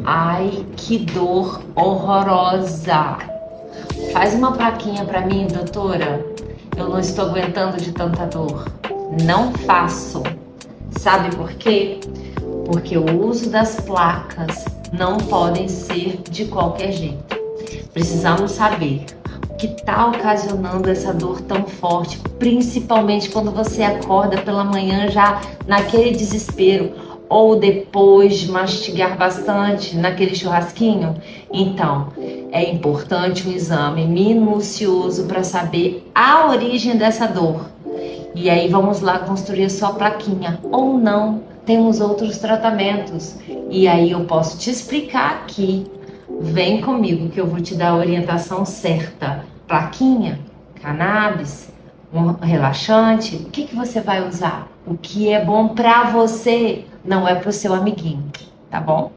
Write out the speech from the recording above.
Ai, que dor horrorosa. Faz uma plaquinha pra mim, doutora. Eu não estou aguentando de tanta dor. Não faço. Sabe por quê? Porque o uso das placas não podem ser de qualquer jeito. Precisamos saber o que está ocasionando essa dor tão forte, principalmente quando você acorda pela manhã já naquele desespero ou depois de mastigar bastante naquele churrasquinho. Então, é importante um exame minucioso para saber a origem dessa dor. E aí vamos lá construir a sua plaquinha. Ou não, temos outros tratamentos. E aí eu posso te explicar aqui. Vem comigo que eu vou te dar a orientação certa. Plaquinha, cannabis, um relaxante. O que você vai usar? O que é bom para você não é para o seu amiguinho, tá bom?